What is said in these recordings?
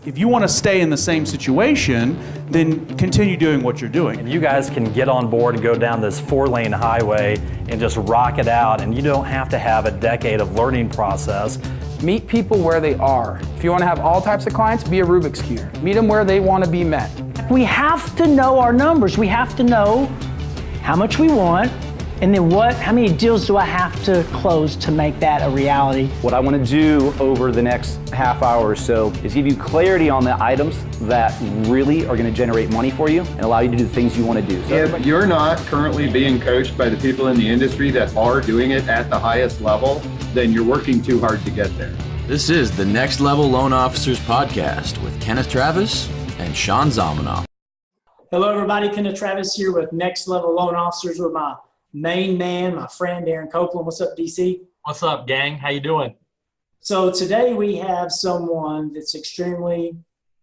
If you want to stay in the same situation, then continue doing what you're doing. And you guys can get on board and go down this 4-lane highway and just rock it out, and you don't have to have a decade of learning process. Meet people where they are. If you want to have all types of clients, be a Rubik's Cube. Meet them where they want to be met. We have to know our numbers. We have to know how much we want, and then how many deals do I have to close to make that a reality? What I want to do over the next half hour or so is give you clarity on the items that really are going to generate money for you and allow you to do the things you want to do. So if you're not currently being coached by the people in the industry that are doing it at the highest level, then you're working too hard to get there. This is the Next Level Loan Officers Podcast with Kenneth Travis and Sean Zalmanoff. Hello, everybody. Kenneth Travis here with Next Level Loan Officers with my main man, my friend, Darren Copeland. What's up, DC? What's up, gang? How you doing? So today we have someone that's extremely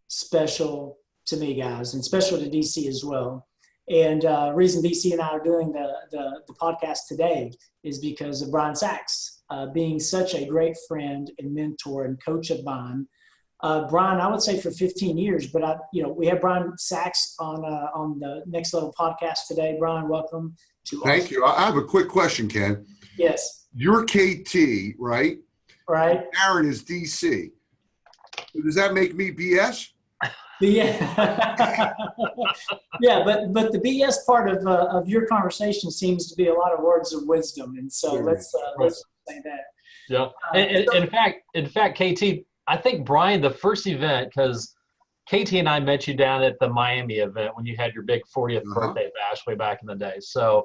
special to me, guys, and special to DC as well. And the reason DC and I are doing the podcast today is because of Brian Sachs, being such a great friend and mentor and coach of mine. Brian, I would say for 15 years, but we have Brian Sachs on the Next Level podcast today. Brian, welcome. Thank you. I have a quick question, Ken. Yes. You're KT, right? Right. Aaron is DC. Does that make me BS? Yeah. Yeah, but the BS part of your conversation seems to be a lot of words of wisdom, and so let's say that. Yeah. In fact, KT, I think Brian, the first event, because KT and I met you down at the Miami event when you had your big 40th birthday bash way back in the day. So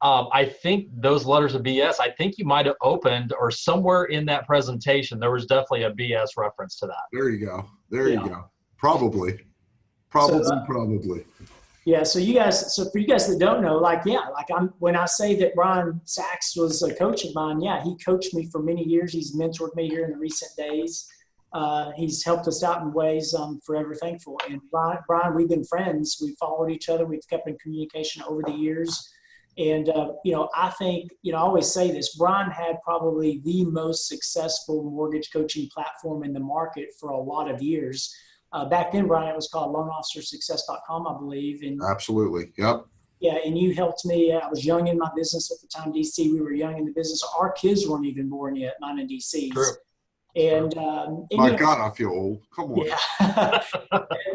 I think those letters of BS, I think you might have opened, or somewhere in that presentation, there was definitely a BS reference to that. There you go. You go. Probably. Yeah. So for you guys that don't know, when I say that Brian Sachs was a coach of mine, yeah, he coached me for many years. He's mentored me here in the recent days. He's helped us out in ways I'm forever thankful. And Brian, we've been friends. We've followed each other. We've kept in communication over the years. And, I think, I always say this, Brian had probably the most successful mortgage coaching platform in the market for a lot of years. Back then, Brian, it was called loanofficersuccess.com, I believe. And absolutely. Yep. Yeah. And you helped me. I was young in my business at the time, DC. We were young in the business. Our kids weren't even born yet, mine and DC's. True. And God, I feel old. Come on.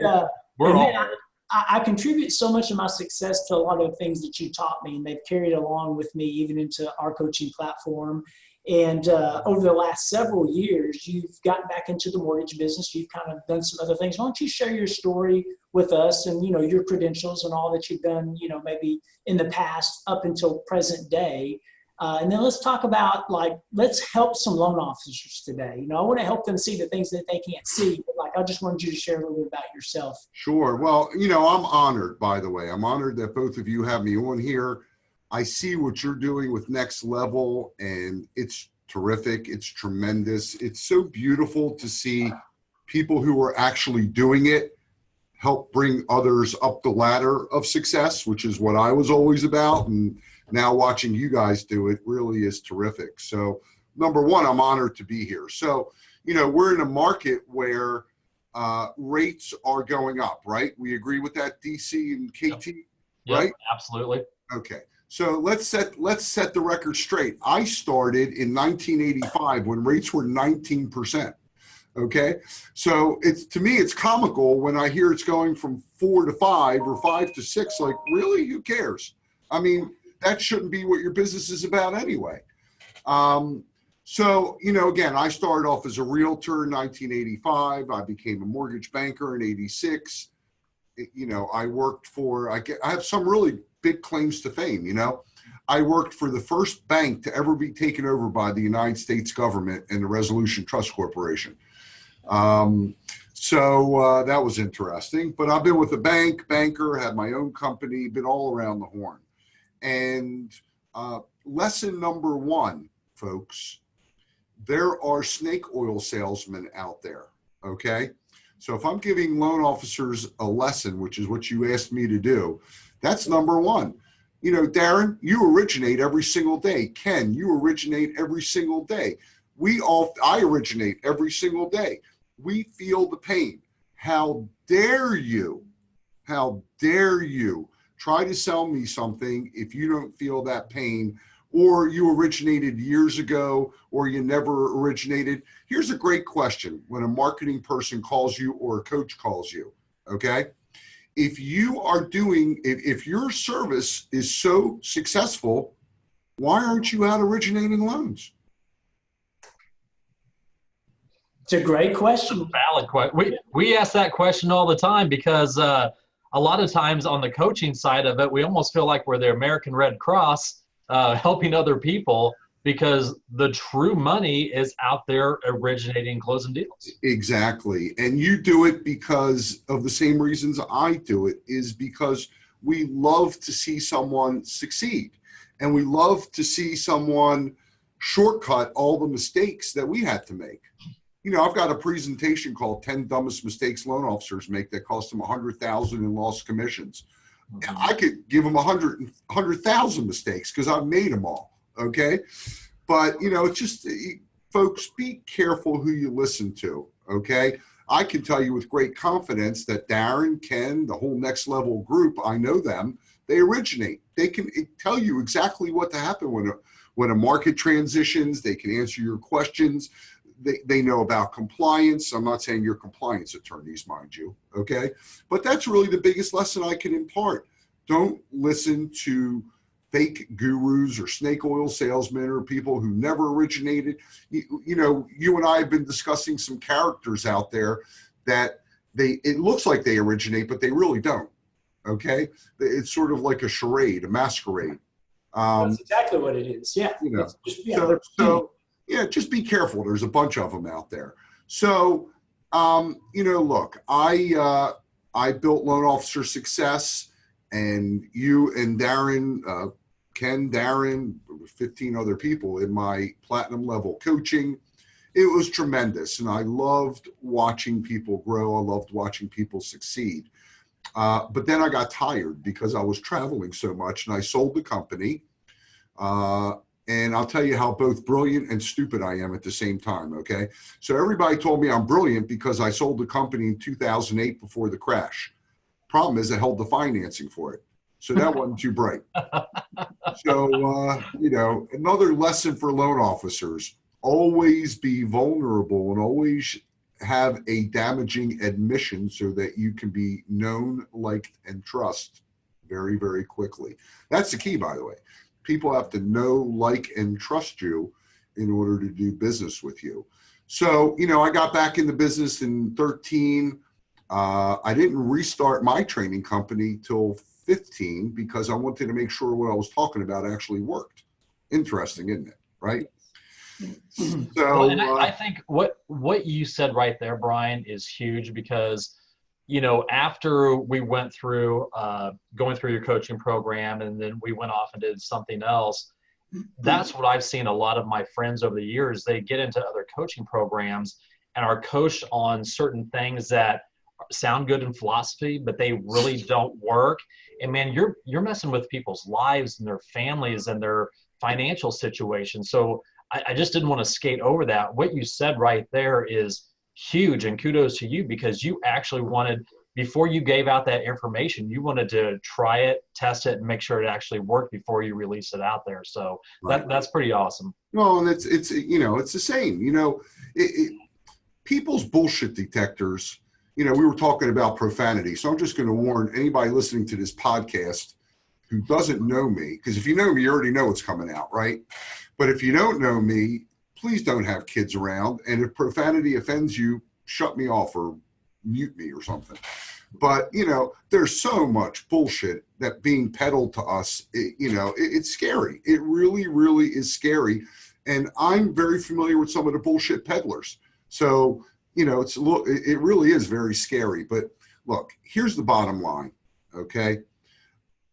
Yeah. We're all. I contribute so much of my success to a lot of the things that you taught me, and they've carried along with me even into our coaching platform. And over the last several years, you've gotten back into the mortgage business. You've kind of done some other things. Why don't you share your story with us and, your credentials and all that you've done, maybe in the past up until present day. And then let's talk about, let's help some loan officers today. I want to help them see the things that they can't see. But, I just wanted you to share a little bit about yourself. Sure. Well, I'm honored, by the way. I'm honored that both of you have me on here. I see what you're doing with Next Level, and it's terrific. It's tremendous. It's so beautiful to see people who are actually doing it help bring others up the ladder of success, which is what I was always about. And now watching you guys do it really is terrific. So number one, I'm honored to be here. So, we're in a market where rates are going up, right? We agree with that, DC and KT, right? Yep, absolutely. Okay. So let's set the record straight. I started in 1985 when rates were 19%. Okay. So to me, it's comical when I hear it's going from 4 to 5 or 5 to 6. Like, really? Who cares? I mean, that shouldn't be what your business is about anyway. So, again, I started off as a realtor in 1985. I became a mortgage banker in 86. I worked I have some really big claims to fame. I worked for the first bank to ever be taken over by the United States government and the Resolution Trust Corporation. So that was interesting. But I've been with a banker, had my own company, been all around the horn. And lesson number one, folks, there are snake oil salesmen out there, okay? So if I'm giving loan officers a lesson, which is what you asked me to do, that's number one. Darren, you originate every single day. Ken, you originate every single day. I originate every single day. We feel the pain. how dare you? How dare you try to sell me something if you don't feel that pain, or you originated years ago, or you never originated? Here's a great question when a marketing person calls you or a coach calls you, okay? If your service is so successful, why aren't you out originating loans? It's a great question. It's a valid question. We ask that question all the time because a lot of times on the coaching side of it, we almost feel like we're the American Red Cross helping other people, because the true money is out there originating, closing deals. Exactly. And you do it because of the same reasons I do it, is because we love to see someone succeed. And we love to see someone shortcut all the mistakes that we had to make. You know, I've got a presentation called 10 Dumbest Mistakes Loan Officers Make that cost them $100,000 in lost commissions. I could give them 100,000 mistakes because I've made them all. Okay. But, you know, it's just, folks, be careful who you listen to. Okay. I can tell you with great confidence that Darren, Ken, the whole Next Level group, I know them, they originate. They can tell you exactly what to happen when a market transitions. They can answer your questions. They know about compliance. I'm not saying you're compliance attorneys, mind you. Okay. But that's really the biggest lesson I can impart. Don't listen to fake gurus or snake oil salesmen or people who never originated. You know, you and I have been discussing some characters out there that it looks like they originate, but they really don't. Okay. It's sort of like a charade, a masquerade. That's exactly what it is. Yeah. You know, just be careful. There's a bunch of them out there. So, you know, look, I built Loan Officer Success, and you and Darren, Ken, Darren, 15 other people in my platinum level coaching. It was tremendous. And I loved watching people grow. I loved watching people succeed. But then I got tired because I was traveling so much, and I sold the company. And I'll tell you how both brilliant and stupid I am at the same time, okay? So everybody told me I'm brilliant because I sold the company in 2008 before the crash. Problem is I held the financing for it. So that wasn't too bright. So, you know, another lesson for loan officers, always be vulnerable and always have a damaging admission so that you can be known, liked, and trust very, very quickly. That's the key, by the way. People have to know, like, and trust you in order to do business with you. So, you know, I got back in the business in 13. I didn't restart my training company till 15 because I wanted to make sure what I was talking about actually worked. Interesting, isn't it? Right? So, well, and I think what you said right there, Brian, is huge because, you know, after we went through going through your coaching program, and then we went off and did something else, that's what I've seen a lot of my friends over the years. They get into other coaching programs and are coached on certain things that sound good in philosophy, but they really don't work. And man, you're messing with people's lives and their families and their financial situation. So I just didn't want to skate over that. What you said right there is huge, and kudos to you, because you actually wanted, before you gave out that information, you wanted to try it, test it, and make sure it actually worked before you release it out there. So that's pretty awesome. Well, and it's you know, it's the same, you know, people's bullshit detectors. You know, we were talking about profanity, so I'm just going to warn anybody listening to this podcast who doesn't know me, because if you know me, you already know what's coming out, right? But if you don't know me, please don't have kids around. And if profanity offends you, shut me off or mute me or something. But, you know, there's so much bullshit that being peddled to us, it's scary. It really, really is scary. And I'm very familiar with some of the bullshit peddlers. So, you know, it really is very scary. But look, here's the bottom line, okay?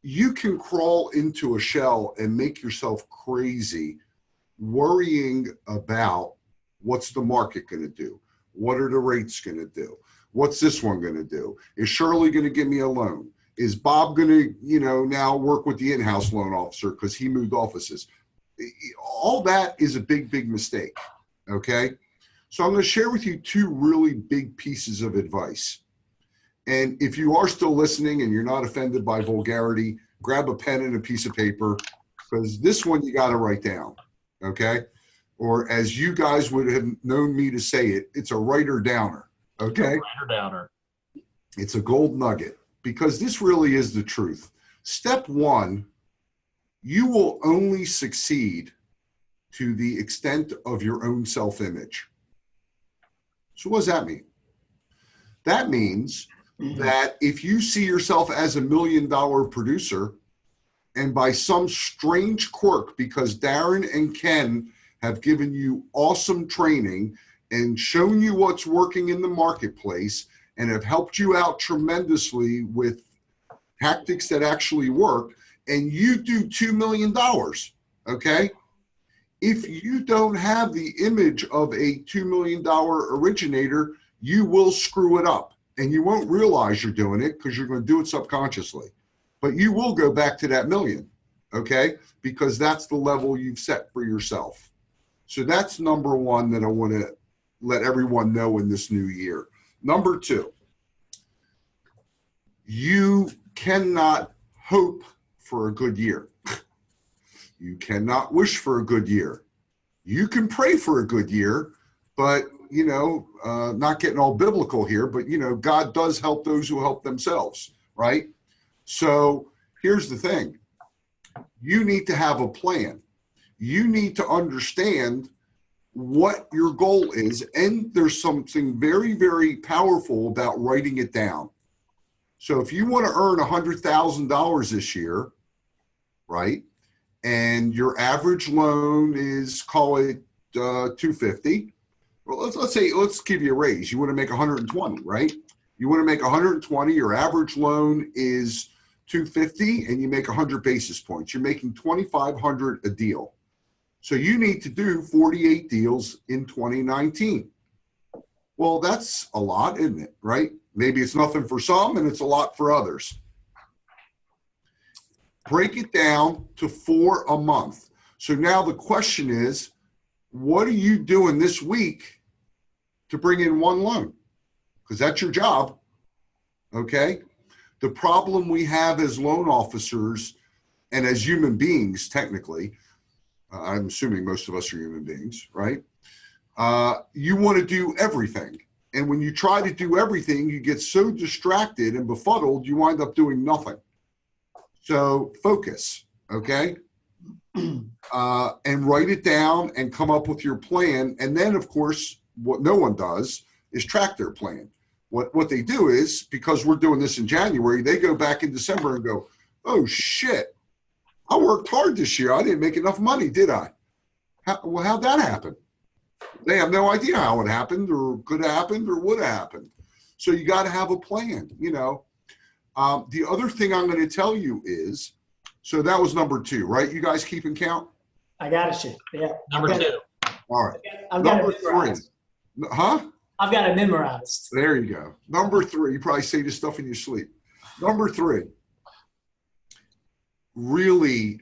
You can crawl into a shell and make yourself crazy worrying about what's the market going to do? What are the rates going to do? What's this one going to do? Is Shirley going to give me a loan? Is Bob going to, you know, now work with the in-house loan officer because he moved offices? All that is a big, big mistake, okay? So I'm going to share with you two really big pieces of advice, And if you are still listening and you're not offended by vulgarity, grab a pen and a piece of paper, because this one you got to write down, okay? Or as you guys would have known me to say it, it's a writer downer, okay? Writer downer. It's a gold nugget, because this really is the truth. Step one, you will only succeed to the extent of your own self-image. So what does that mean? That means that if you see yourself as $1 million producer, and by some strange quirk, because Darren and Ken have given you awesome training and shown you what's working in the marketplace and have helped you out tremendously with tactics that actually work, and you do $2 million, okay? If you don't have the image of a $2 million originator, you will screw it up. And you won't realize you're doing it because you're going to do it subconsciously. But you will go back to that million, okay? Because that's the level you've set for yourself. So that's number one that I want to let everyone know in this new year. Number two, you cannot hope for a good year. You cannot wish for a good year. You can pray for a good year, but you know, not getting all biblical here, but you know, God does help those who help themselves, right? So here's the thing. You need to have a plan. You need to understand what your goal is. And there's something very, very powerful about writing it down. So if you want to earn $100,000 this year, right? And your average loan is, call it $250. Well, let's give you a raise. You want to make 120, right? You want to make 120. Your average loan is $250, and you make 100 basis points. You're making $2,500 a deal. So you need to do 48 deals in 2019. Well, that's a lot, isn't it? Right? Maybe it's nothing for some, and it's a lot for others. Break it down to 4 a month. So now the question is, what are you doing this week to bring in 1 loan? Because that's your job, okay? The problem we have as loan officers and as human beings, technically, I'm assuming most of us are human beings, right? You want to do everything. And when you try to do everything, you get so distracted and befuddled, you wind up doing nothing. So focus, okay? And write it down and come up with your plan. And then, of course, what no one does is track their plan. What they do is, because we're doing this in January, they go back in December and go, oh, shit, I worked hard this year. I didn't make enough money, did I? How'd that happen? They have no idea how it happened or could have happened or would have happened. So you got to have a plan, you know. The other thing I'm going to tell you is, so that was number 2, right? You guys keeping count? I got it, yeah. Number 2. All right. I've got number it memorized. 3. Huh? I've got it memorized. There you go. Number 3. You probably say this stuff in your sleep. Number 3. Really,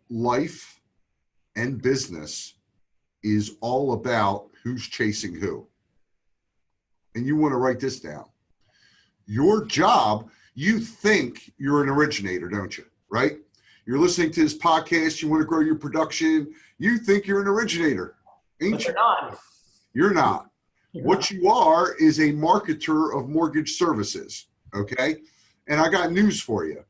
life and business is all about who's chasing who. And you want to write this down. Your job, you think you're an originator, don't you? Right? You're listening to this podcast. You want to grow your production. You think you're an originator. Ain't But you're not. You're not. You're What not. you are is a marketer of mortgage services. Okay? And I got news for you.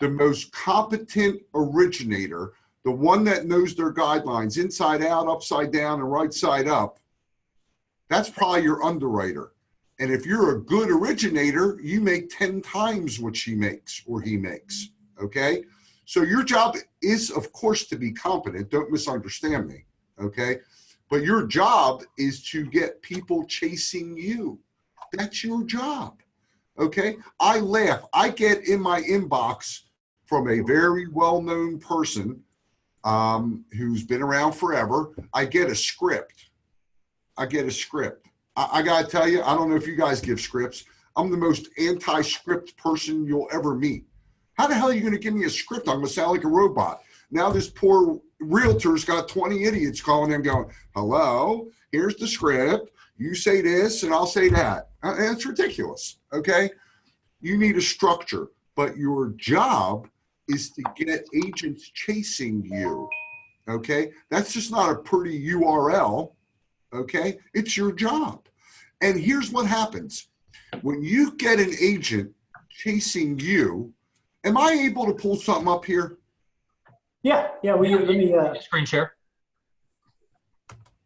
The most competent originator, the one that knows their guidelines inside out, upside down, and right side up, that's probably your underwriter. And if you're a good originator, you make 10 times what she makes or he makes, okay? So your job is, of course, to be competent. Don't misunderstand me, okay? But your job is to get people chasing you. That's your job, okay? I laugh. I get in my inbox from a very well-known person who's been around forever. I get a script. I got to tell you, I don't know if you guys give scripts. I'm the most anti-script person you'll ever meet. How the hell are you going to give me a script? I'm going to sound like a robot. Now this poor realtor's got 20 idiots calling him going, hello, here's the script. You say this and I'll say that. And it's ridiculous, okay? You need a structure, but your job is to get agents chasing you, okay? That's just not a pretty URL, okay? It's your job. And here's what happens. When you get an agent chasing you, am I able to pull something up here? Yeah, let me screen share.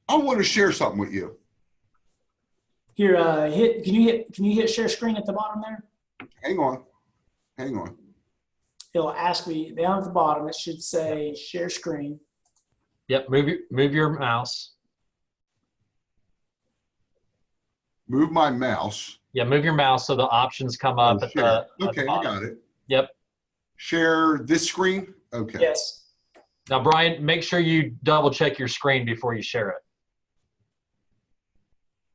I want to share something with you. Here, can you hit share screen at the bottom there? Hang on. It'll ask me down at the bottom. It should say share screen. Yep. Move your mouse. Move my mouse. Yeah. Move your mouse so the options come up at the. Okay, I got it. Yep. Share this screen. Okay. Yes. Now, Brian, make sure you double check your screen before you share it.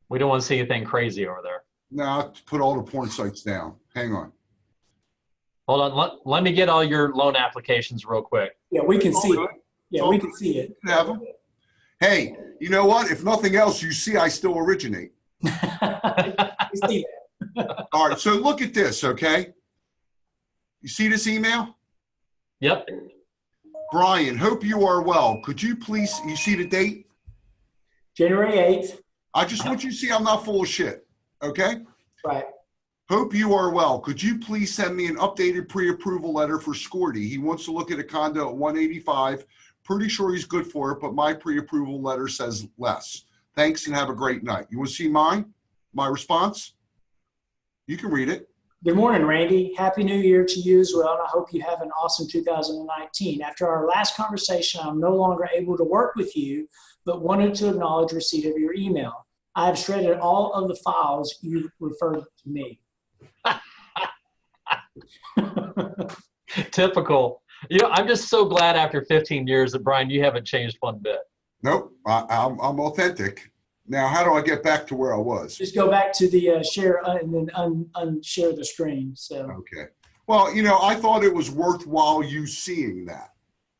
We don't want to see anything crazy over there. Now put all the porn sites down. Hang on. Hold on. Let me get all your loan applications real quick. Yeah, we can see it. Yeah, we can see it. Have them. Hey, you know what? If nothing else, you see I still originate. We see that. All right, so look at this, okay? You see this email? Yep. Brian, hope you are well. Could you please, you see the date? January 8th. I just want you to see I'm not full of shit, okay? Right. Hope you are well. Could you please send me an updated pre-approval letter for Scorty? He wants to look at a condo at 185. Pretty sure he's good for it, but my pre-approval letter says less. Thanks and have a great night. You want to see mine? My response? You can read it. Good morning, Randy. Happy New Year to you as well, and I hope you have an awesome 2019. After our last conversation, I'm no longer able to work with you, but wanted to acknowledge receipt of your email. I have shredded all of the files you referred to me. Typical. You know, I'm just so glad after 15 years that, Brian, you haven't changed one bit. Nope, I'm authentic. Now, how do I get back to where I was? Just go back to the share and then unshare the screen. So. Okay. Well, you know, I thought it was worthwhile you seeing that.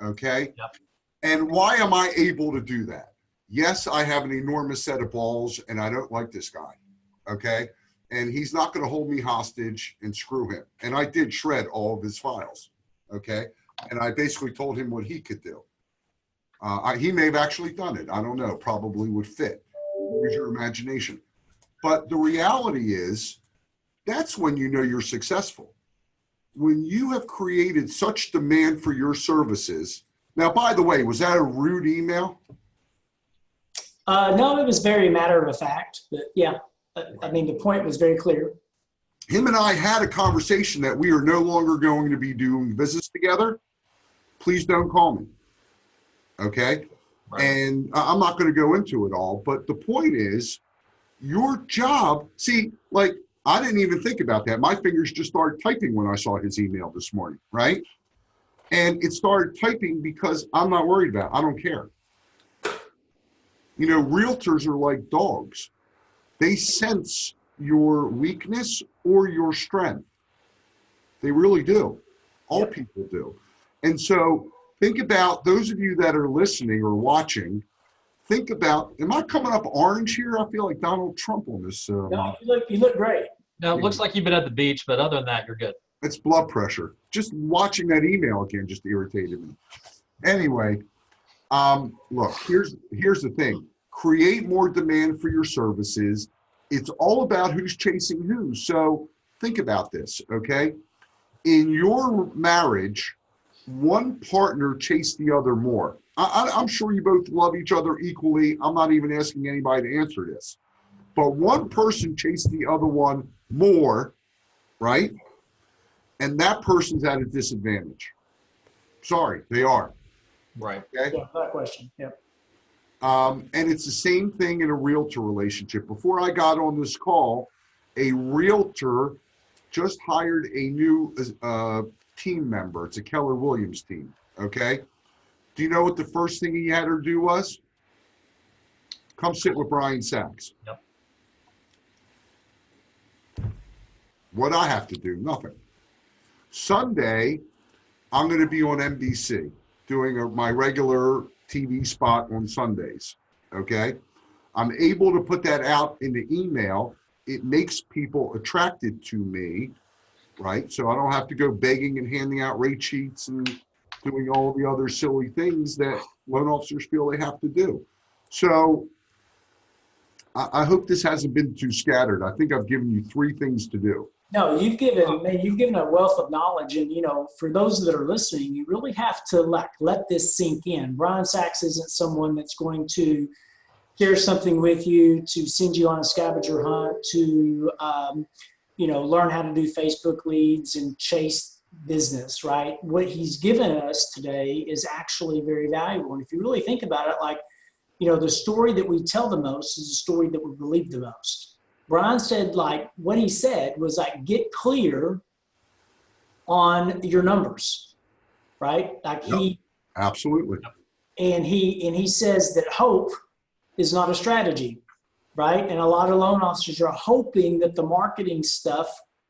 Okay. Yep. And why am I able to do that? Yes, I have an enormous set of balls, and I don't like this guy. Okay. And he's not going to hold me hostage and screw him. And I did shred all of his files. Okay. And I basically told him what he could do. He may have actually done it. I don't know. Probably would fit. Use your imagination. But the reality is, that's when you know you're successful. When you have created such demand for your services. Now, by the way, was that a rude email? No, it was very matter of fact. But yeah, I mean, the point was very clear. Him and I had a conversation that we are no longer going to be doing business together. Please don't call me. Okay? Right. And I'm not going to go into it all, but the point is, your job, see, like, I didn't even think about that. My fingers just started typing when I saw his email this morning, right? And it started typing because I'm not worried about it. I don't care. You know, realtors are like dogs. They sense your weakness or your strength. They really do. All people do. And so think about those of you that are listening or watching, think about, am I coming up orange here? I feel like Donald Trump on this. No, you look great. No, it looks like you've been at the beach, but other than that, you're good. It's blood pressure. Just watching that email again just irritated me. Anyway, look, here's the thing. Create more demand for your services. It's all about who's chasing who. So think about this, okay? In your marriage, one partner chased the other more. I'm sure you both love each other equally. I'm not even asking anybody to answer this. But one person chased the other one more, right? And that person's at a disadvantage. Sorry, they are. Right. Okay? Yeah, that question. Yep. And it's the same thing in a realtor relationship. Before I got on this call, a realtor just hired a new team member. It's a Keller Williams team, okay? Do you know what the first thing he had her do was? Come sit with Brian Sachs. Yep. What I have to do? Nothing. Sunday, I'm going to be on NBC doing my regular TV spot on Sundays, okay? I'm able to put that out in the email. It makes people attracted to me, right? So I don't have to go begging and handing out rate sheets and doing all the other silly things that loan officers feel they have to do. So I hope this hasn't been too scattered. I think I've given you 3 things to do. No, you've given a wealth of knowledge, and for those that are listening, you really have to let this sink in. Brian Sachs isn't someone that's going to share something with you to send you on a scavenger hunt to learn how to do Facebook leads and chase business, right? What he's given us today is actually very valuable, and if you really think about it, the story that we tell the most is the story that we believe the most. Brian said, what he said was get clear on your numbers, right? Absolutely. And he says that hope is not a strategy, right? And a lot of loan officers are hoping that the marketing stuff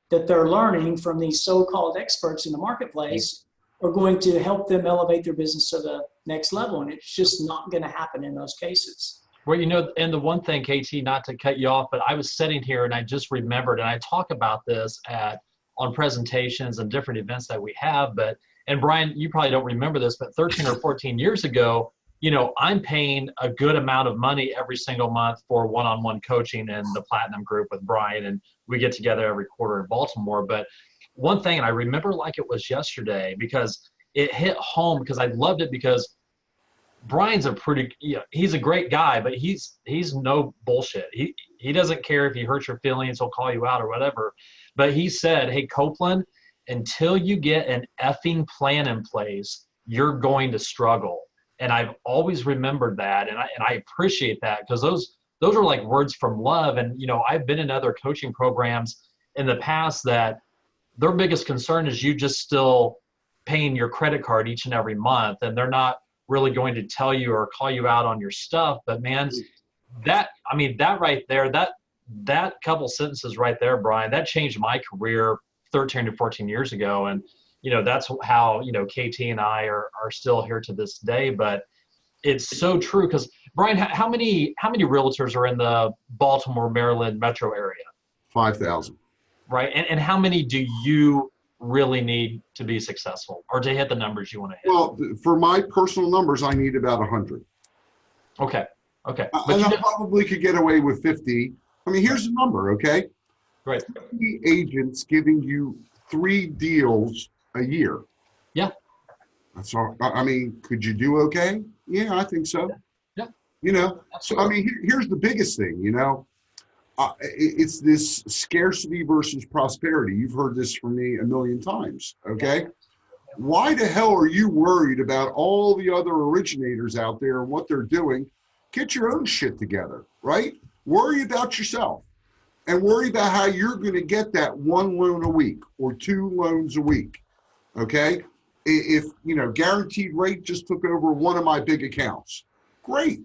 that they're learning from these so-called experts in the marketplace are going to help them elevate their business to the next level. And it's just not going to happen in those cases. Well, and the one thing, KT, not to cut you off, but I was sitting here and I just remembered, and I talk about this on presentations and different events that we have, and Brian, you probably don't remember this, but 13 or 14 years ago, I'm paying a good amount of money every single month for one-on-one coaching in the Platinum Group with Brian, and we get together every quarter in Baltimore. But one thing, and I remember like it was yesterday, because it hit home, because I loved it, because Brian's he's a great guy, but he's no bullshit. He doesn't care if he hurts your feelings, he'll call you out or whatever. But he said, hey, Copeland, until you get an effing plan in place, you're going to struggle. And I've always remembered that, and I appreciate that, because those are like words from love. And I've been in other coaching programs in the past that their biggest concern is you just still paying your credit card each and every month, and they're not really going to tell you or call you out on your stuff. But man, that right there, that couple sentences right there, Brian, that changed my career 13 to 14 years ago. And that's how KT and I are still here to this day. But it's so true, because Brian, how many realtors are in the Baltimore, Maryland metro area? 5,000. Right. And how many do you really need to be successful, or to hit the numbers you want to hit? Well, for my personal numbers, I need about 100. Okay. But and I probably could get away with 50. I mean, here's the number, okay? Right. 50 agents giving you 3 deals a year. Yeah. That's all. I mean, could you do okay? Yeah, I think so. Yeah. So I mean, here's the biggest thing, it's this scarcity versus prosperity. You've heard this from me a million times, okay? Why the hell are you worried about all the other originators out there and what they're doing? Get your own shit together, right? Worry about yourself, and worry about how you're going to get that 1 loan a week or 2 loans a week, okay? If, Guaranteed Rate just took over one of my big accounts, great.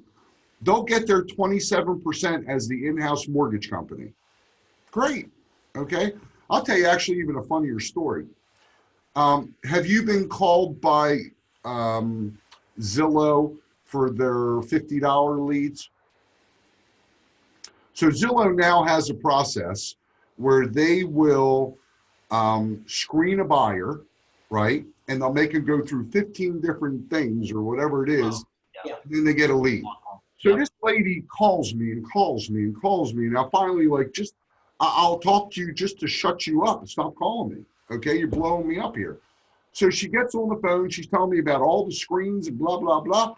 They'll get their 27% as the in-house mortgage company. Great, okay? I'll tell you actually even a funnier story. Have you been called by Zillow for their $50 leads? So Zillow now has a process where they will screen a buyer, right? And they'll make them go through 15 different things or whatever it is, and then they get a lead. So this lady calls me and calls me and calls me. Now finally, I'll talk to you just to shut you up and stop calling me. Okay, you're blowing me up here. So she gets on the phone. She's telling me about all the screens and blah, blah, blah.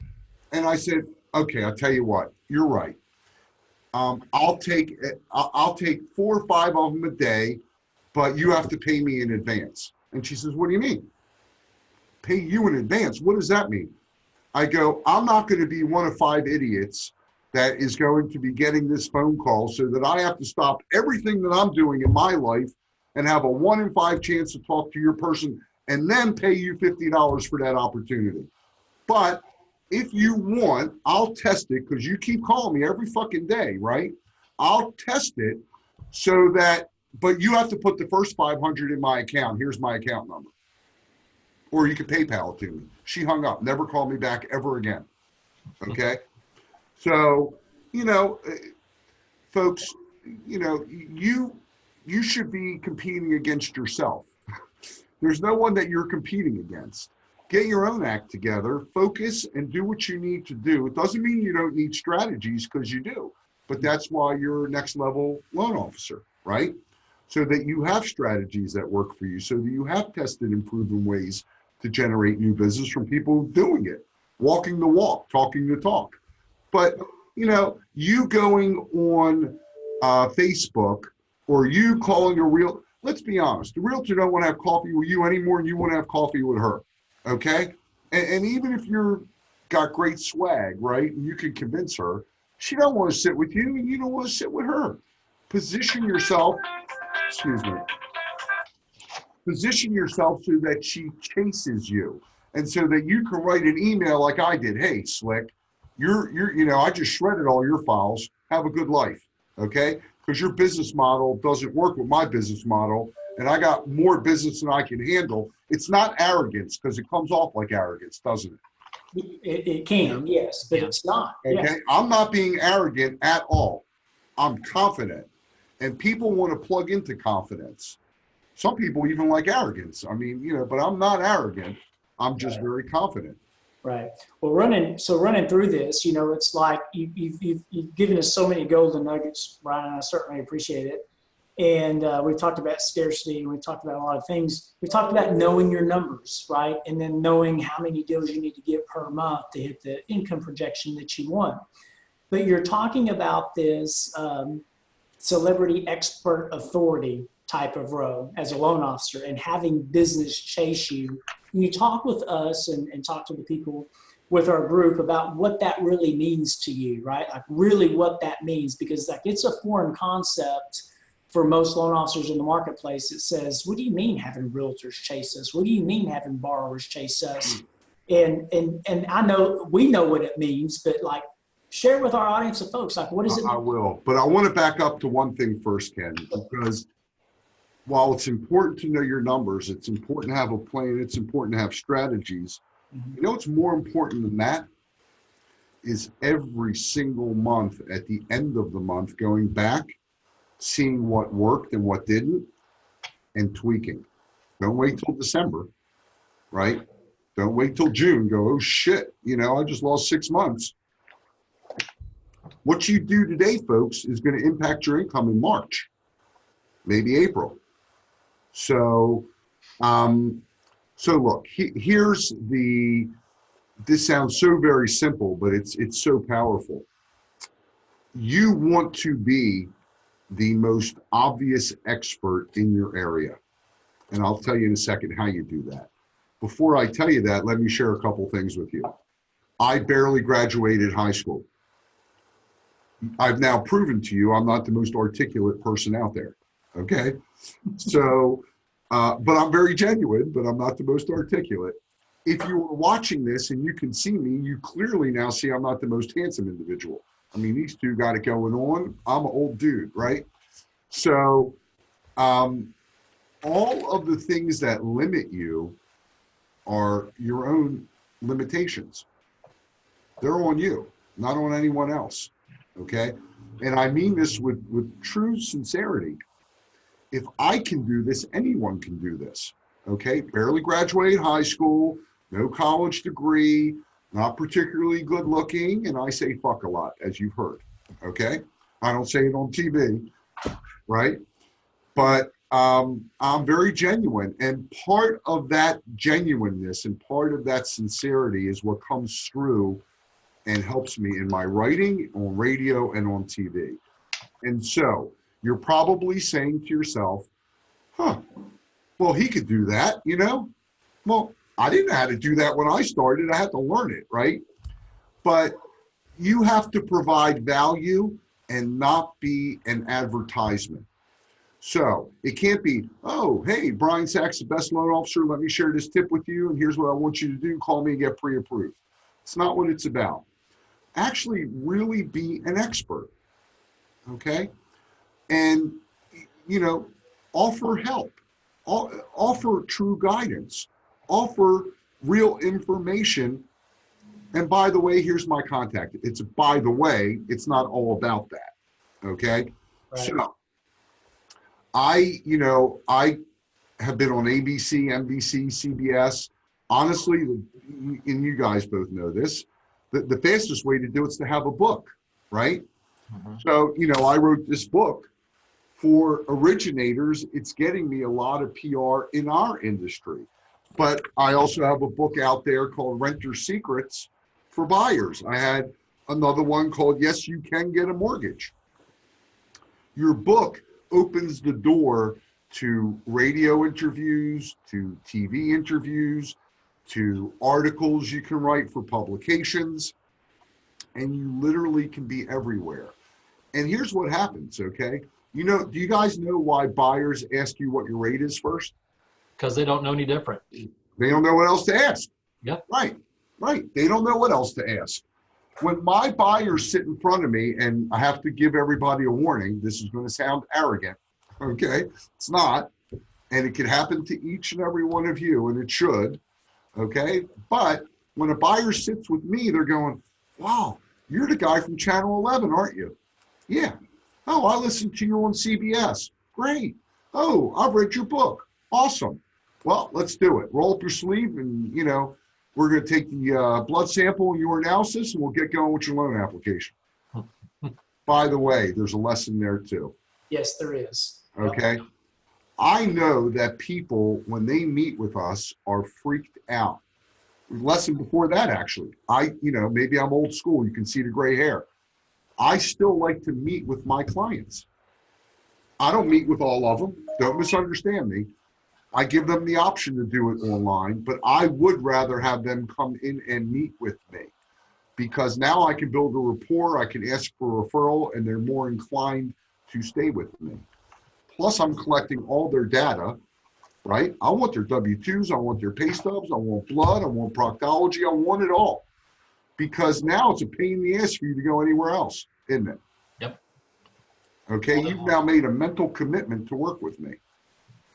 And I said, okay, I'll tell you what, you're right. I'll take 4 or 5 of them a day, but you have to pay me in advance. And she says, what do you mean? Pay you in advance? What does that mean? I go, I'm not going to be one of 5 idiots that is going to be getting this phone call so that I have to stop everything that I'm doing in my life and have a 1 in 5 chance to talk to your person and then pay you $50 for that opportunity. But if you want, I'll test it, because you keep calling me every fucking day, right? I'll test it so that, but you have to put the first 500 in my account. Here's my account number. Or you can PayPal it to me. She hung up, never called me back ever again. Okay? So you know, folks, you know, you should be competing against yourself. There's no one that you're competing against. Get your own act together, focus, and do what you need to do. It doesn't mean you don't need strategies, because you do, but that's why you're a next level loan officer, right? So that you have strategies that work for you, so that you have tested and proven ways to generate new business from people doing it, walking the walk, talking the talk. But, you know, you going on Facebook, or you calling a real, let's be honest, the realtor don't want to have coffee with you anymore than you want to have coffee with her, okay? And even if you're got great swag, right, and you can convince her, she don't want to sit with you, and you don't want to sit with her. Position yourself, excuse me, position yourself so that she chases you, and so that you can write an email like I did. Hey, Slick, you know, I just shredded all your files. Have a good life, okay? Because your business model doesn't work with my business model, and I got more business than I can handle. It's not arrogance, because it comes off like arrogance, doesn't it? It can, yes, but it's not. Okay, Yeah. I'm not being arrogant at all. I'm confident, and people want to plug into confidence. Some people even like arrogance. I mean, you know, but I'm not arrogant. I'm just very confident. Right. Well, running through this, you know, it's like you've given us so many golden nuggets, Brian, and I certainly appreciate it. And we've talked about scarcity, and we've talked about a lot of things. We talked about knowing your numbers, right? And then knowing how many deals you need to get per month to hit the income projection that you want. But you're talking about this celebrity expert authority type of role as a loan officer, and having business chase you. You talk with us and talk to the people with our group about what that really means to you, right? Like really what that means, because like it's a foreign concept for most loan officers in the marketplace. It says, what do you mean having realtors chase us? What do you mean having borrowers chase us? And I know we know what it means, but like share with our audience of folks, like what is it? I will, but I want to back up to one thing first, Ken, because while it's important to know your numbers, it's important to have a plan, it's important to have strategies. You know what's more important than that is every single month, at the end of the month, going back, seeing what worked and what didn't, and tweaking. Don't wait till December, right? Don't wait till June, go, oh shit, you know, I just lost 6 months. What you do today, folks, is going to impact your income in March, maybe April. So, look, here's this sounds so very simple, but it's so powerful. You want to be the most obvious expert in your area. And I'll tell you in a second how you do that. Before I tell you that, let me share a couple things with you. I barely graduated high school. I've now proven to you I'm not the most articulate person out there. Okay, so, but I'm very genuine, but I'm not the most articulate. If you were watching this and you can see me, you clearly now see I'm not the most handsome individual. I mean, these two got it going on. I'm an old dude, right? So, all of the things that limit you are your own limitations. They're on you, not on anyone else, okay? And I mean this with true sincerity. If I can do this, anyone can do this, okay? Barely graduated high school, no college degree, not particularly good looking, and I say fuck a lot, as you've heard, okay? I don't say it on TV, right? But I'm very genuine, and part of that genuineness and part of that sincerity is what comes through and helps me in my writing, on radio, and on TV. And so, you're probably saying to yourself, huh, well, he could do that, you know? Well, I didn't know how to do that when I started. I had to learn it, right? But you have to provide value and not be an advertisement. So it can't be, oh, hey, Brian Sachs, the best loan officer. Let me share this tip with you, and here's what I want you to do. Call me and get pre-approved. It's not what it's about. Actually, really be an expert, okay? And, you know, offer help, offer true guidance, offer real information And by the way, here's my contact. It's by the way, it's not all about that. Okay. Right. So I have been on ABC, NBC, CBS. Honestly, and you guys both know this, the fastest way to do it is to have a book, right? So, I wrote this book for originators. It's getting me a lot of PR in our industry. But I also have a book out there called Renter Secrets for buyers. I had another one called Yes, You Can Get a Mortgage. Your book opens the door to radio interviews, to TV interviews, to articles you can write for publications, and you literally can be everywhere. And here's what happens, okay? Do you guys know why buyers ask you what your rate is first? Because they don't know any different. They don't know what else to ask. Yep. Right. They don't know what else to ask. When my buyers sit in front of me, and I have to give everybody a warning, this is going to sound arrogant, okay? It's not, and it can happen to each and every one of you, and it should, okay? But when a buyer sits with me, they're going, wow, you're the guy from Channel 11, aren't you? Yeah. Oh, I listened to you on CBS. Great. Oh, I've read your book. Awesome. Well, let's do it. Roll up your sleeve and, we're going to take the blood sample and your analysis, and we'll get going with your loan application. By the way, there's a lesson there too. Yes, there is. Okay. I know that people, when they meet with us, are freaked out. Lesson before that, actually. Maybe I'm old school. You can see the gray hair. I still like to meet with my clients. I don't meet with all of them. Don't misunderstand me. I give them the option to do it online, but I would rather have them come in and meet with me, because now I can build a rapport, I can ask for a referral, and they're more inclined to stay with me. Plus, I'm collecting all their data, right? I want their W-2s, I want their pay stubs, I want blood, I want proctology, I want it all. Because now it's a pain in the ass for you to go anywhere else, isn't it? Yep. Okay, you've now made a mental commitment to work with me.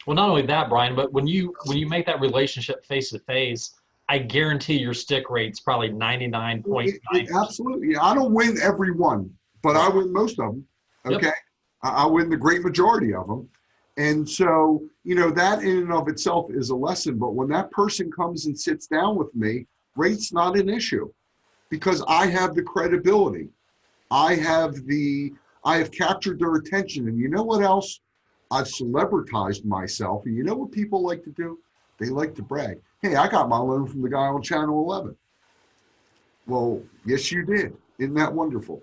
Well, not only that, Brian, but when you make that relationship face to face, I guarantee your stick rate's probably 99.9%. Absolutely. I don't win every one, but I win most of them. Okay. Yep. I win the great majority of them. And so, that in and of itself is a lesson. But when that person comes and sits down with me, rate's not an issue, because I have the credibility. I have captured their attention. And you know what else? I've celebritized myself. And you know what people like to do? They like to brag. Hey, I got my loan from the guy on Channel 11. Well, yes, you did. Isn't that wonderful?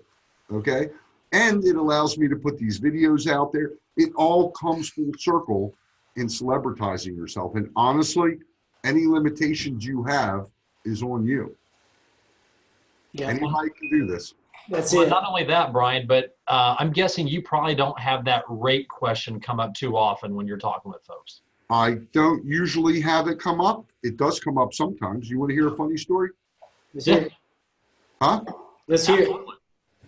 Okay. And it allows me to put these videos out there. It all comes full circle in celebritizing yourself. And honestly, any limitations you have is on you. Yeah. Anybody can do this. That's well, it. Not only that, Brian, but I'm guessing you probably don't have that rate question come up too often when you're talking with folks. I don't usually have it come up. It does come up sometimes. You want to hear a funny story? Let's hear it. Huh? Let's hear it.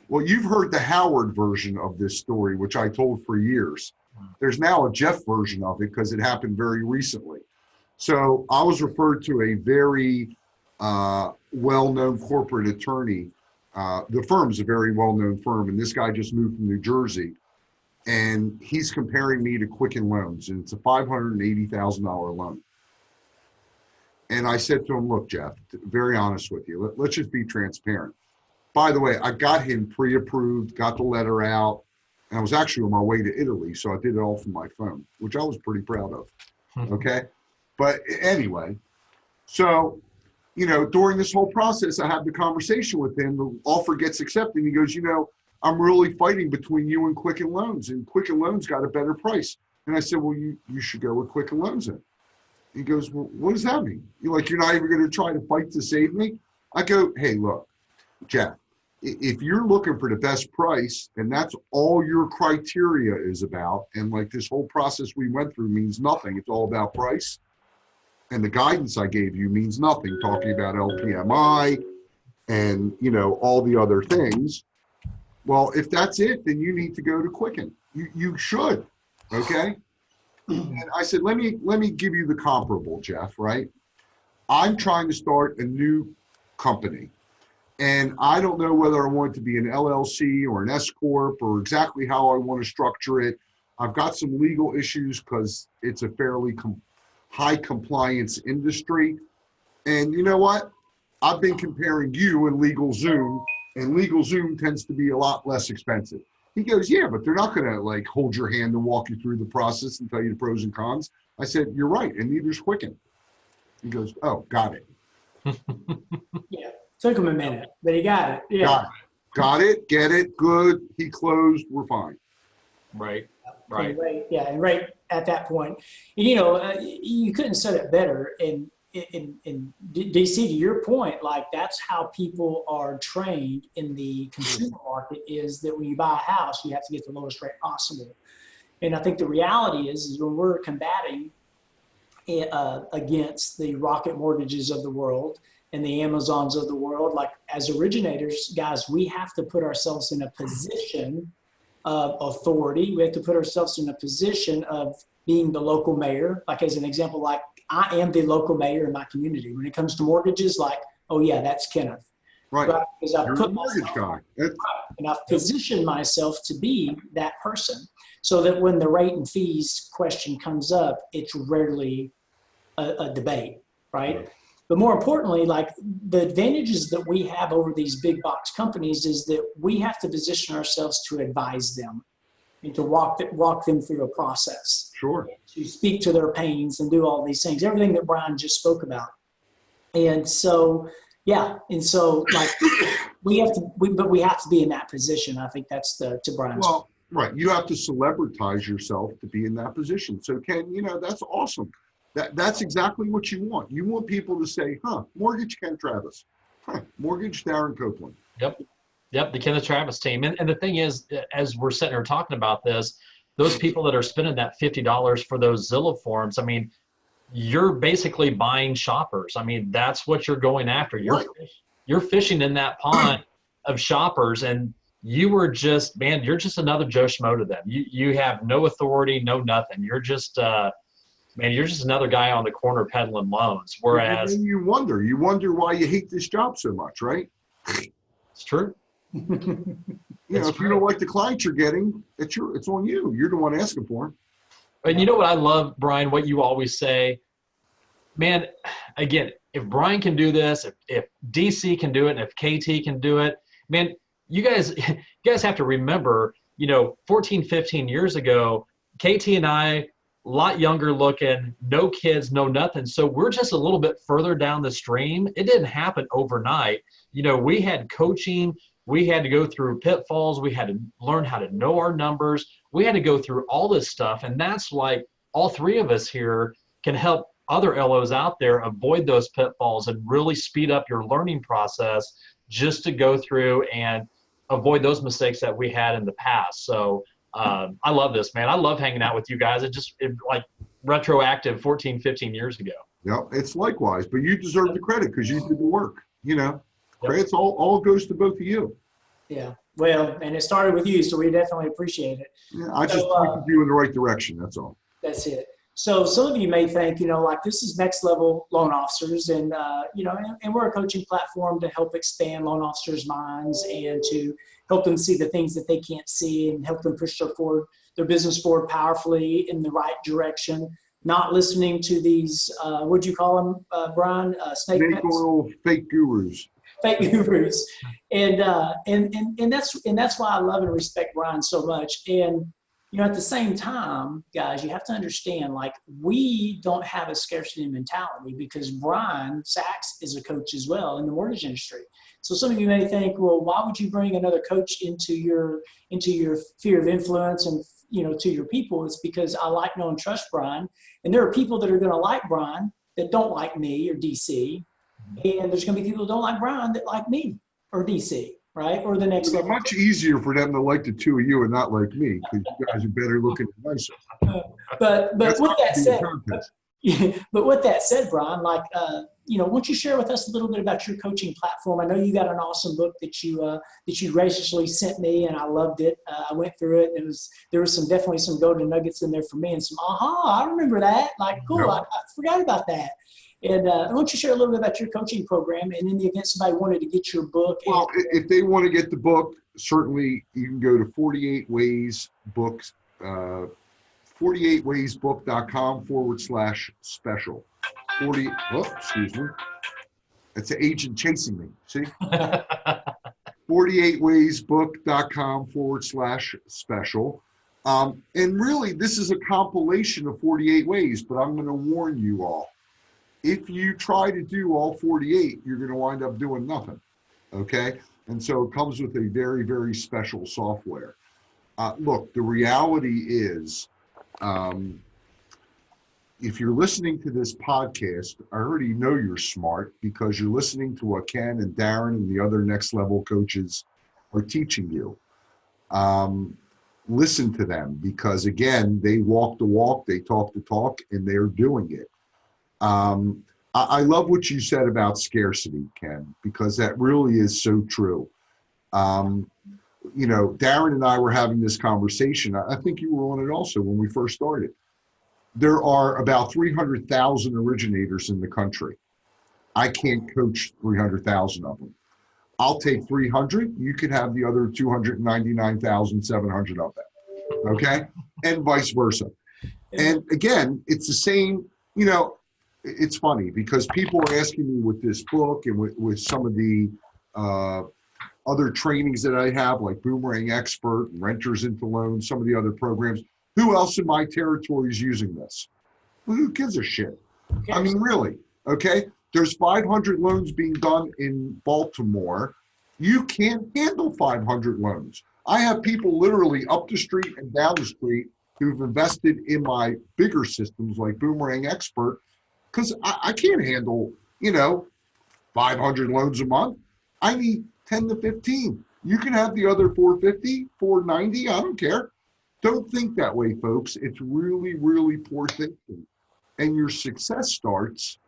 Well, you've heard the Howard version of this story, which I told for years. There's now a Jeff version of it because it happened very recently. So I was referred to a very well-known corporate attorney. The firm's a very well-known firm, and this guy just moved from New Jersey, and he's comparing me to Quicken Loans, and it's a $580,000 loan. And I said to him, look, Jeff, very honest with you, let's just be transparent. By the way, I got him pre-approved, got the letter out, and I was actually on my way to Italy, so I did it all from my phone, which I was pretty proud of, okay? But anyway, so during this whole process, I had the conversation with him. The offer gets accepted. He goes, I'm really fighting between you and Quicken Loans, and Quicken Loans got a better price. And I said, well, you should go with Quicken Loans then. He goes, well, what does that mean? You're not even going to try to fight to save me? I go, hey, look, Jeff, if you're looking for the best price and that's all your criteria is about, and like this whole process we went through means nothing, it's all about price. And the guidance I gave you means nothing, talking about LPMI and, all the other things. Well, if that's it, then you need to go to Quicken. You should, okay? And I said, let me give you the comparable, Jeff, right? I'm trying to start a new company. And I don't know whether I want it to be an LLC or an S Corp or exactly how I want to structure it. I've got some legal issues because it's a fairly high compliance industry. And you know what? I've been comparing you and LegalZoom, and LegalZoom tends to be a lot less expensive. He goes, yeah, but they're not going to like hold your hand and walk you through the process and tell you the pros and cons. I said, you're right, and neither's Quicken. He goes, oh, got it. Yeah, took him a minute, but he got it. Yeah. Got it, get it, good. He closed, we're fine. Right. And right at that point, you know, you couldn't said it better. In DC, to your point, like that's how people are trained in the consumer market, is that when you buy a house, you have to get the lowest rate possible. And I think the reality is when we're combating against the Rocket Mortgages of the world and the Amazons of the world, like as originators, guys, we have to put ourselves in a position of authority. We have to put ourselves in a position of being the local mayor. Like as an example, like I am the local mayor in my community. When it comes to mortgages, like, oh yeah, that's Kenneth. Right. Because I've You're put the mortgage guy. and I've positioned myself to be that person, so that when the rate and fees question comes up, it's rarely a debate, right? But more importantly, like the advantages that we have over these big box companies is that we have to position ourselves to advise them and to walk them through a process. Sure. To speak to their pains and do all these things, everything that Brian just spoke about. And so, yeah. And so like we have to be in that position. I think that's to Brian's. Well, right. You have to celebritize yourself to be in that position. So Ken, you know, that's awesome. That's exactly what you want. You want people to say, huh, mortgage Ken Travis, huh, mortgage Darren Copeland. Yep, the Kenneth Travis team. And the thing is, as we're sitting here talking about this, those people that are spending that $50 for those Zillow forms, I mean, you're basically buying shoppers. I mean, that's what you're going after. You're fishing in that pond of shoppers, and you're just another Joe Schmo to them. You have no authority, no nothing. You're just you're just another guy on the corner peddling loans. Whereas you wonder why you hate this job so much, right? It's true. If you don't like the clients you're getting, it's on you. You're the one asking for them. And you know what I love, Brian, what you always say, man, again, if Brian can do this, if DC can do it, and if KT can do it, man, you guys have to remember, 14, 15 years ago, KT and I, a lot younger looking, no kids, no nothing. So we're just a little bit further down the stream. It didn't happen overnight. We had coaching. We had to go through pitfalls. We had to learn how to know our numbers. We had to go through all this stuff. And that's like all three of us here can help other LOs out there avoid those pitfalls and really speed up your learning process just to go through and avoid those mistakes that we had in the past. So I love this, man. I love hanging out with you guys. It like retroactive 14, 15 years ago. Yeah, it's likewise, but you deserve the credit because you did the work, Credit's all goes to both of you. Yeah. Well, and it started with you, so we definitely appreciate it. Yeah, I just pointed you in the right direction. That's all. That's it. So some of you may think, like this is next level loan officers, and and we're a coaching platform to help expand loan officers' minds and to help them see the things that they can't see and help them push their business forward powerfully in the right direction. Not listening to these, what'd you call them, Brian? Snake oil fake gurus. Fake gurus, and that's why I love and respect Brian so much. And at the same time, guys, you have to understand, like, we don't have a scarcity mentality because Brian Sachs is a coach as well in the mortgage industry. So some of you may think, well, why would you bring another coach into your sphere of influence and to your people? It's because I like, know, and trust Brian, and there are people that are going to like Brian that don't like me or DC. And there's going to be people who don't like Brian that like me or DC, right? Or the next level. It's much easier for them to like the two of you and not like me because you guys are better looking and nicer. But with that said, Brian, like, why don't you share with us a little bit about your coaching platform? I know you got an awesome book that you graciously sent me, and I loved it. I went through it. There was definitely some golden nuggets in there for me, and some I remember that. Like, cool. I forgot about that. And why don't you share a little bit about your coaching program, and in the event somebody wanted to get your book? Well, if they want to get the book, certainly you can go to 48 Ways Books, 48waysbook.com/special. Excuse me. It's an agent chasing me. See? 48waysbook.com/special. And really, this is a compilation of 48 ways, but I'm going to warn you all. If you try to do all 48, you're going to wind up doing nothing. Okay? And so it comes with a very, very special software. Look, the reality is, if you're listening to this podcast, I already know you're smart because you're listening to what Ken and Darren and the other next level coaches are teaching you. Listen to them because, again, they walk the walk, they talk the talk, and they're doing it. I love what you said about scarcity, Ken, because that really is so true. You know, Darren and I were having this conversation. I think you were on it also when we first started. There are about 300,000 originators in the country. I can't coach 300,000 of them. I'll take 300. You could have the other 299,700 of them. Okay? And vice versa. And again, it's the same, you know, it's funny because people are asking me with this book and with some of the other trainings that I have, like Boomerang Expert, Renters into Loans, some of the other programs. Who else in my territory is using this? Well, who gives a shit? I mean, really, okay? There's 500 loans being done in Baltimore. You can't handle 500 loans. I have people literally up the street and down the street who've invested in my bigger systems like Boomerang Expert because I can't handle, you know, 500 loans a month. I need 10 to 15. You can have the other 450, 490, I don't care. Don't think that way, folks. It's really, really poor thinking. And your success starts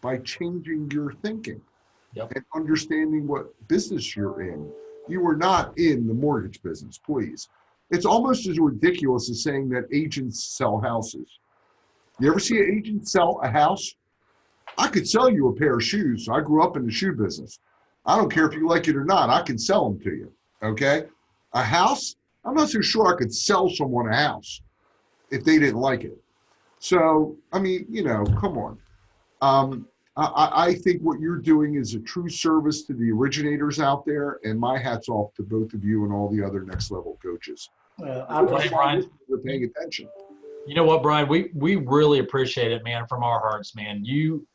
by changing your thinking and understanding what business you're in. You are not in the mortgage business, please. It's almost as ridiculous as saying that agents sell houses. You ever see an agent sell a house? I could sell you a pair of shoes. I grew up in the shoe business. I don't care if you like it or not. I can sell them to you, okay? A house? I'm not so sure I could sell someone a house if they didn't like it. So, I mean, you know, come on. I think what you're doing is a true service to the originators out there, and my hat's off to both of you and all the other next level coaches. Well, I appreciate Brian. You're paying attention. You know what, Brian? We really appreciate it, man, from our hearts, man. You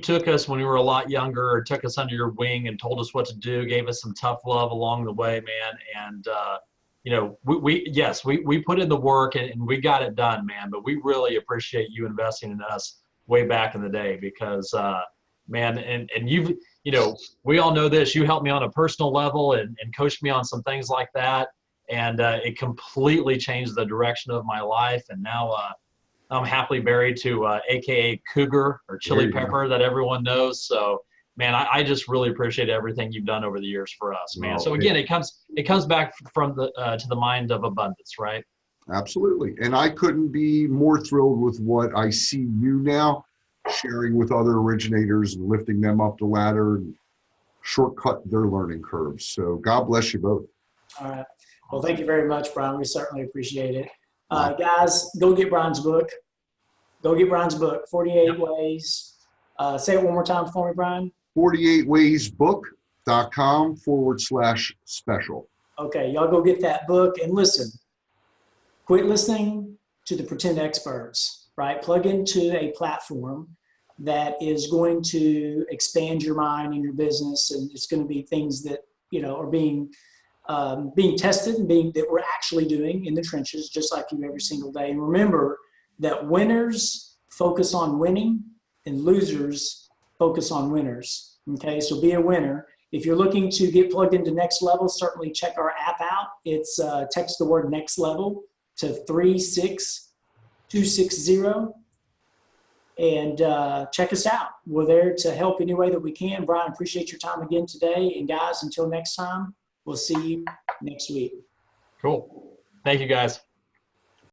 took us when we were a lot younger, took us under your wing and told us what to do, gave us some tough love along the way, man. And, you know, we put in the work and we got it done, man. But we really appreciate you investing in us way back in the day because, man, and you've, you know, we all know this. You helped me on a personal level and coached me on some things like that. And it completely changed the direction of my life. And now I'm happily married to AKA Cougar or Chili Pepper that everyone knows. So, man, I just really appreciate everything you've done over the years for us, man. So again, it comes back from the to the mind of abundance, right? Absolutely. And I couldn't be more thrilled with what I see you now sharing with other originators and lifting them up the ladder and shortcut their learning curves. So God bless you both. All right. Well, thank you very much, Brian. We certainly appreciate it. Guys, go get Brian's book. Go get Brian's book, 48 Ways. Say it one more time for me, Brian. 48waysbook.com/special. Okay, y'all go get that book and listen. Quit listening to the pretend experts, right? Plug into a platform that is going to expand your mind and your business, and it's going to be things that, you know, are being tested and that we're actually doing in the trenches, just like you every single day. And remember that winners focus on winning and losers focus on winners. Okay, so be a winner. If you're looking to get plugged into Next Level, certainly check our app out. It's text the word Next Level to 36260 and check us out. We're there to help any way that we can. Brian, appreciate your time again today. And guys, until next time, we'll see you next week. Cool. Thank you, guys.